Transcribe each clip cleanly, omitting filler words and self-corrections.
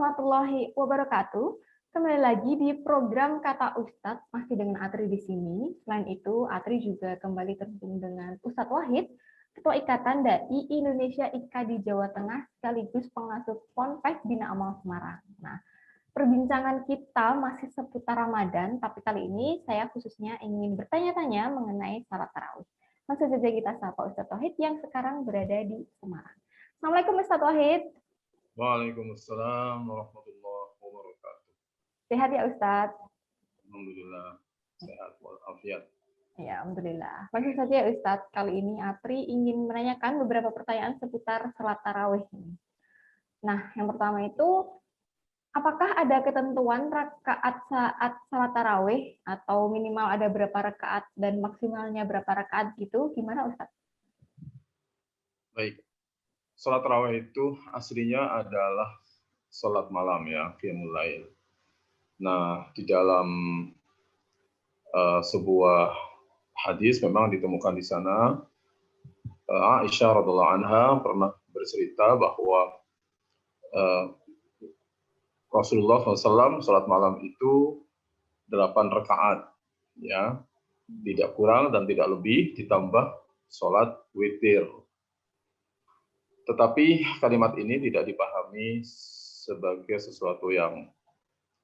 warahmatullahi wabarakatuh. Kembali lagi di program Kata Ustadz, masih dengan Atri di sini. Selain itu, Atri juga kembali terhubung dengan Ustadz Wahid, Ketua Ikatan Dai Indonesia IKA di Jawa Tengah, sekaligus pengasuh Ponpes Bina Amal Semarang. Nah, perbincangan kita masih seputar Ramadan, tapi kali ini saya khususnya ingin bertanya-tanya mengenai salat tarawih. Langsung saja kita sapa Ustadz Wahid yang sekarang berada di Semarang. Assalamualaikum Ustadz Wahid. Waalaikumsalam warahmatullahi wabarakatuh. Sehat ya Ustadz? Alhamdulillah sehat walafiat. Ya, alhamdulillah. Langsung saja ya Ustadz, kali ini Atri ingin menanyakan beberapa pertanyaan seputar salat tarawih. Nah, yang pertama itu, apakah ada ketentuan rakaat saat salat tarawih atau minimal ada berapa rakaat dan maksimalnya berapa rakaat gitu? Gimana Ustadz? Baik, salat tarawih itu aslinya adalah salat malam ya, qiyamul lail. Nah, di dalam sebuah hadis memang ditemukan di sana Aisyah radhiallahu anha pernah bercerita bahwa Rasulullah SAW salat malam itu 8 rakaat, ya, tidak kurang dan tidak lebih, ditambah salat witir. Tetapi kalimat ini tidak dipahami sebagai sesuatu yang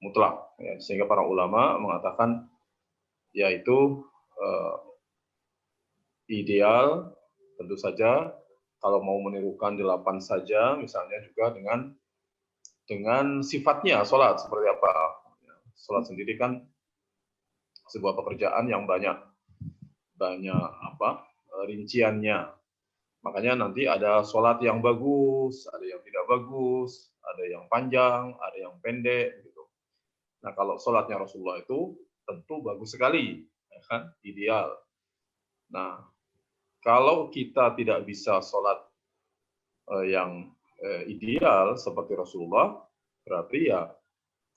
mutlak, ya, sehingga para ulama mengatakan yaitu ideal tentu saja kalau mau menirukan 8 saja, misalnya juga dengan sifatnya sholat seperti apa. Sholat sendiri kan sebuah pekerjaan yang banyak rinciannya. Makanya nanti ada sholat yang bagus, ada yang tidak bagus, ada yang panjang, ada yang pendek, gitu. Nah, kalau sholatnya Rasulullah itu tentu bagus sekali, ya kan? Ideal. Nah, kalau kita tidak bisa sholat yang ideal seperti Rasulullah, berarti ya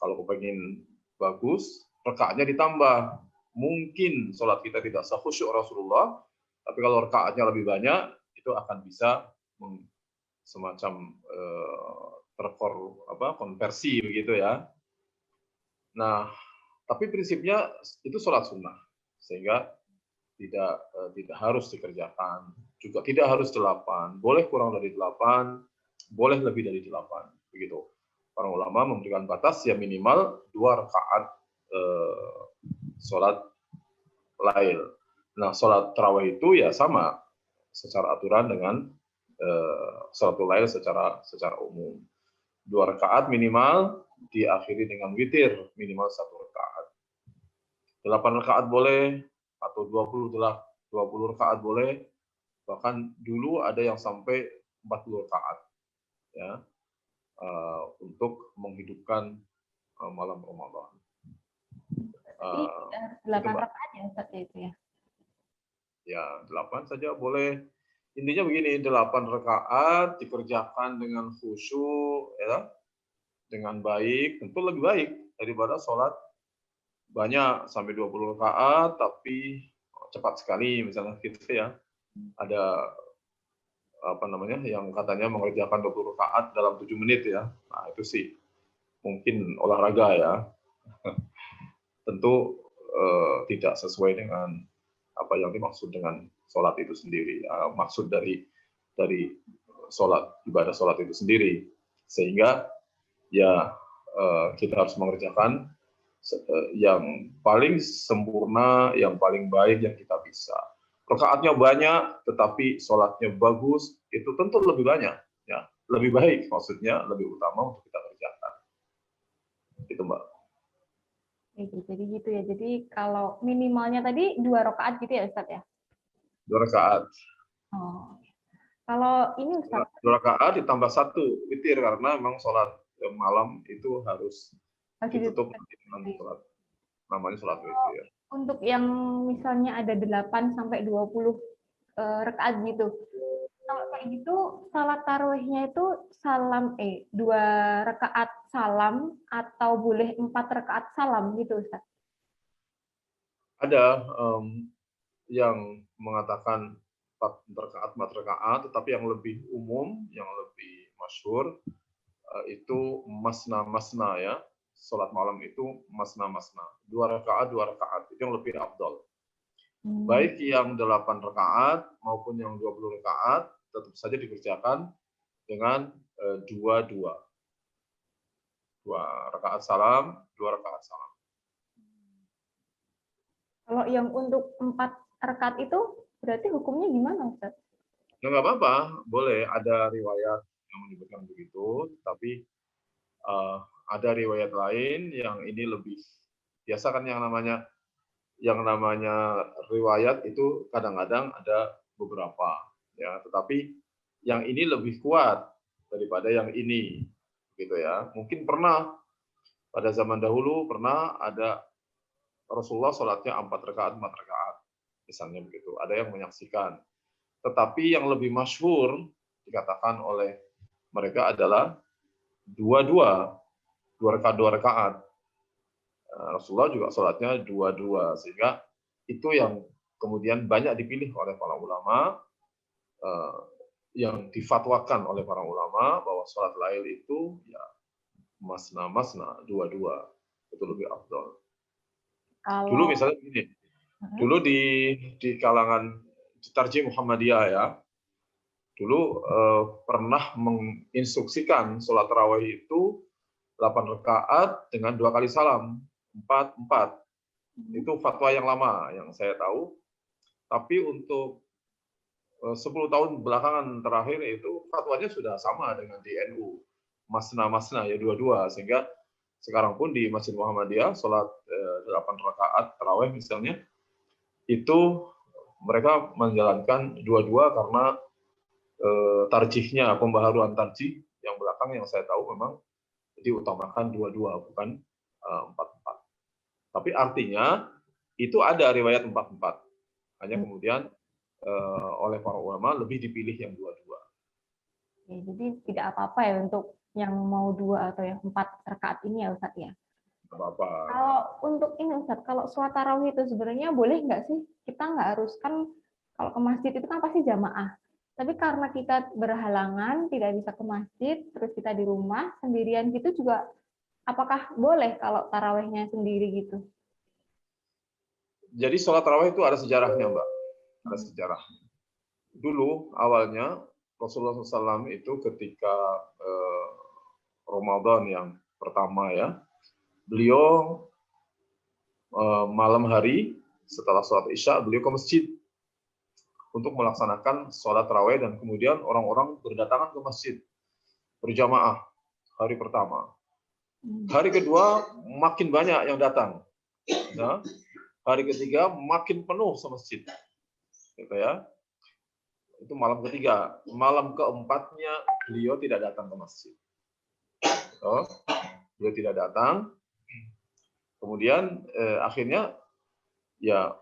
kalau pengen bagus, rakaatnya ditambah. Mungkin sholat kita tidak sekhusyuk Rasulullah, tapi kalau rakaatnya lebih banyak, itu akan bisa semacam konversi begitu ya. Nah, tapi prinsipnya itu sholat sunnah, sehingga tidak harus dikerjakan, juga tidak harus 8, boleh kurang dari 8, boleh lebih dari 8, begitu. Para ulama memberikan batas ya minimal 2 rakaat sholat lail. Nah, sholat tarawih itu ya sama secara aturan dengan sholat lail secara umum. 2 rakaat minimal, diakhiri dengan witir minimal 1 rakaat. 8 rakaat boleh, atau 20 rakaat boleh, bahkan dulu ada yang sampai 40 rakaat, ya, untuk menghidupkan malam Ramadan. Jadi 8 rakaat ya Ustaz itu ya? Ya, 8 saja boleh. Intinya begini, 8 rakaat dikerjakan dengan khusyuk, ya, dengan baik, tentu lebih baik daripada sholat banyak sampai 20 rakaat, tapi cepat sekali misalnya gitu ya. Ada yang katanya mengerjakan 20 rakaat dalam 7 menit ya. Nah, itu sih mungkin olahraga ya. Tentu tidak sesuai dengan apa yang dimaksud dengan sholat itu sendiri. Maksud dari ibadah sholat itu sendiri. Sehingga ya kita harus mengerjakan yang paling sempurna, yang paling baik yang kita bisa. Rakaatnya banyak, tetapi sholatnya bagus, itu tentu lebih banyak, ya, lebih baik, maksudnya lebih utama untuk kita kerjakan. Itu Mbak. Jadi gitu ya. Jadi kalau minimalnya tadi 2 rakaat gitu ya Ustaz ya? 2 rakaat. Oh. Kalau ini Ustaz, 2 rakaat ditambah 1 witir, karena memang sholat malam itu harus ditutup dengan sholat, namanya sholat witir. Untuk yang misalnya ada 8 sampai 20 rakaat gitu. Kalau kayak gitu salat tarawihnya itu 2 rakaat salam atau boleh 4 rakaat salam gitu Ustaz? Ada yang mengatakan 4 rakaat, tetapi yang lebih umum, yang lebih masyhur itu masna-masna ya. Sholat malam itu masna-masna. 2 rakaat, 2 rakaat. Itu yang lebih afdal. Baik yang 8 rakaat maupun yang 20 rakaat tetap saja dikerjakan dengan 2-2. 2 rakaat salam, 2 rakaat salam. Kalau yang untuk 4 rakaat itu berarti hukumnya gimana, Ustaz? Ya nggak apa-apa, boleh. Ada riwayat yang menyebutkan begitu, tapi ada riwayat lain yang ini lebih biasa kan yang namanya riwayat itu kadang-kadang ada beberapa ya, tetapi yang ini lebih kuat daripada yang ini gitu ya. Mungkin pernah pada zaman dahulu pernah ada Rasulullah sholatnya 4 rakaat 4 rakaat misalnya begitu, ada yang menyaksikan. Tetapi yang lebih masyhur dikatakan oleh mereka adalah 2-2, 2 rakaat. Rasulullah juga sholatnya 2-2, sehingga itu yang kemudian banyak dipilih oleh para ulama, yang difatwakan oleh para ulama bahwa sholat lail itu ya masna-masna, 2-2, itu lebih afdal. Dulu misalnya begini, dulu di kalangan Tarjih Muhammadiyah ya, dulu pernah menginstruksikan sholat tarawih itu 8 rakaat dengan 2 kali salam, 4-4. Itu fatwa yang lama yang saya tahu. Tapi untuk 10 tahun belakangan terakhir itu fatwanya sudah sama dengan di NU. Masna-masna ya 2-2, sehingga sekarang pun di Masjid Muhammadiyah sholat 8 rakaat tarawih misalnya itu mereka menjalankan 2-2 karena tarjihnya, pembaharuan tarjih yang belakang yang saya tahu memang diutamakan 2-2 bukan 4-4. Tapi artinya itu ada riwayat 4-4. Hanya kemudian oleh para ulama lebih dipilih yang 2-2. Ya, jadi tidak apa-apa ya untuk yang mau 2 atau yang 4 rakaat ini ya Ustaz ya. Apa-apa. Kalau untuk ini Ustaz, kalau sholat tarawih itu sebenarnya boleh nggak sih? Kita nggak harus kan kalau ke masjid itu kan pasti jamaah. Tapi karena kita berhalangan tidak bisa ke masjid, terus kita di rumah sendirian gitu juga, apakah boleh kalau tarawihnya sendiri gitu? Jadi sholat tarawih itu ada sejarahnya, Mbak. Ada sejarahnya. Dulu awalnya Rasulullah SAW itu ketika Ramadan yang pertama ya, beliau malam hari setelah sholat Isya beliau ke masjid untuk melaksanakan sholat tarawih, dan kemudian orang-orang berdatangan ke masjid berjamaah hari pertama. Hari kedua makin banyak yang datang. Ya. Hari ketiga makin penuh semasjid. Gitu ya. Itu malam ketiga. Malam keempatnya beliau tidak datang ke masjid. Oh, beliau tidak datang. Kemudian akhirnya ya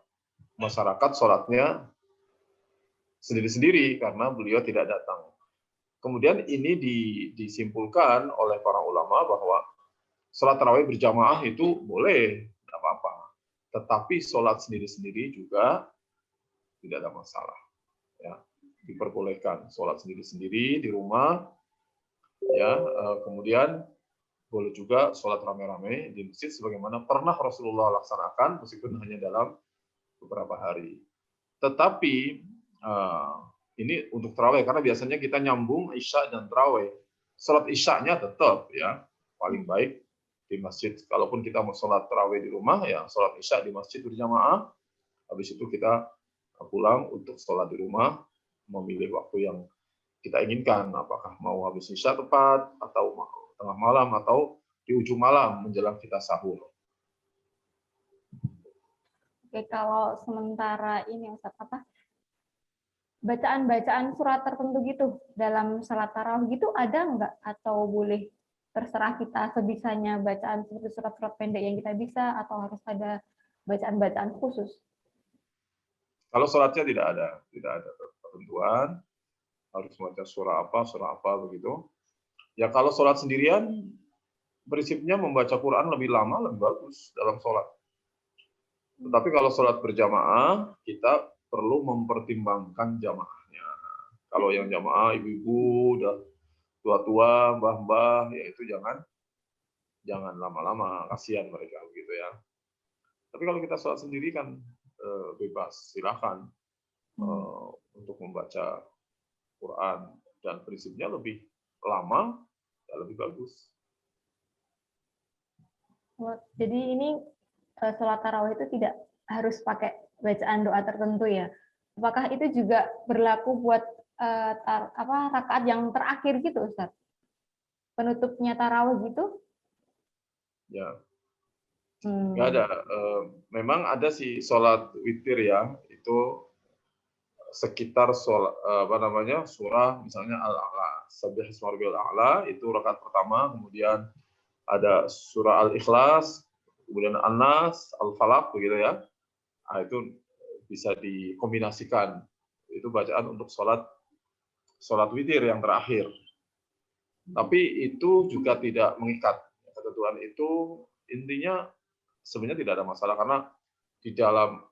masyarakat sholatnya sendiri-sendiri karena beliau tidak datang. Kemudian ini disimpulkan oleh para ulama bahwa sholat tarawih berjamaah itu boleh, tidak apa-apa. Tetapi sholat sendiri-sendiri juga tidak ada masalah. Ya, diperbolehkan sholat sendiri-sendiri di rumah. Ya, kemudian boleh juga sholat rame-rame di masjid sebagaimana pernah Rasulullah laksanakan meskipun hanya dalam beberapa hari. Tetapi ini untuk tarawih karena biasanya kita nyambung isya dan tarawih. Sholat isyanya tetap ya paling baik di masjid. Kalaupun kita mau sholat tarawih di rumah ya sholat isya di masjid berjamaah. Habis itu kita pulang untuk sholat di rumah, memilih waktu yang kita inginkan, apakah mau habis isya tepat atau tengah malam atau di ujung malam menjelang kita sahur. Oke, kalau sementara ini Ustaz, bacaan-bacaan surat tertentu gitu dalam salat tarawih gitu ada nggak, atau boleh terserah kita sebisanya bacaan seperti surat-surat pendek yang kita bisa, atau harus ada bacaan-bacaan khusus? Kalau sholatnya tidak ada ketentuan harus baca surah apa begitu. Ya kalau sholat sendirian prinsipnya membaca Quran lebih lama lebih bagus dalam sholat. Tetapi kalau sholat berjamaah kita perlu mempertimbangkan jamaahnya. Kalau yang jamaah ibu-ibu udah tua-tua, mbah-mbah, ya itu jangan lama-lama, kasihan mereka gitu ya. Tapi kalau kita sholat sendiri kan bebas, silakan untuk membaca Quran, dan prinsipnya lebih lama, ya lebih bagus. Jadi ini sholat tarawih itu tidak harus pakai bacaan doa tertentu ya? Apakah itu juga berlaku buat rakaat yang terakhir gitu, Ustaz? Penutupnya tarawih gitu? Ya, nggak ada. Memang ada sih sholat witir ya, itu sekitar surah misalnya Al-A'la, Sabbih isma rabbiyal a'la, itu rakaat pertama, kemudian ada surah Al-Ikhlas, kemudian An-Nas, Al-Falaq begitu ya. Nah, itu bisa dikombinasikan. Itu bacaan untuk sholat witir yang terakhir. Tapi itu juga tidak mengikat. Ketentuan itu intinya sebenarnya tidak ada masalah, karena di dalam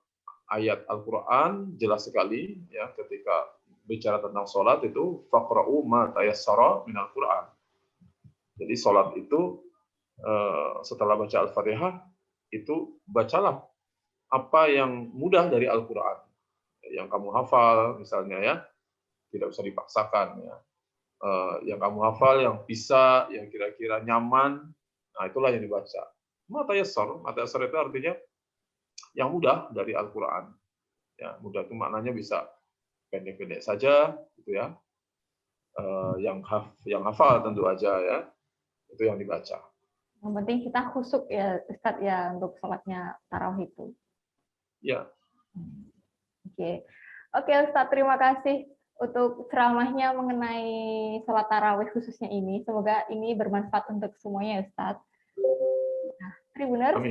ayat Al-Quran jelas sekali ya, ketika bicara tentang sholat itu faqra'u ma tayassara minal Quran. Jadi sholat itu setelah baca Al-Fatihah itu bacalah apa yang mudah dari Al-Quran, yang kamu hafal misalnya ya, tidak usah dipaksakan ya. Yang kamu hafal, yang bisa, yang kira-kira nyaman, nah itulah yang dibaca. Mata yasar itu artinya yang mudah dari Al-Quran. Ya, mudah itu maknanya bisa pendek-pendek saja, gitu ya. Yang hafal tentu aja ya, itu yang dibaca. Yang penting kita khusyuk ya, Ustaz ya, untuk sholatnya tarawih itu. Ya. Oke, Ustaz, terima kasih untuk ceramahnya mengenai sholat tarawih khususnya ini. Semoga ini bermanfaat untuk semuanya, Ustaz. Nah, Tribuners,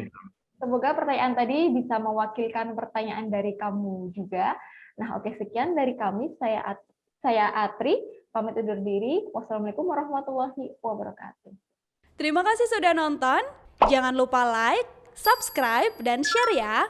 semoga pertanyaan tadi bisa mewakilkan pertanyaan dari kamu juga. Nah, oke, sekian dari kami. Saya Atri, pamit undur diri. Wassalamualaikum warahmatullahi wabarakatuh. Terima kasih sudah nonton. Jangan lupa like, subscribe, dan share ya.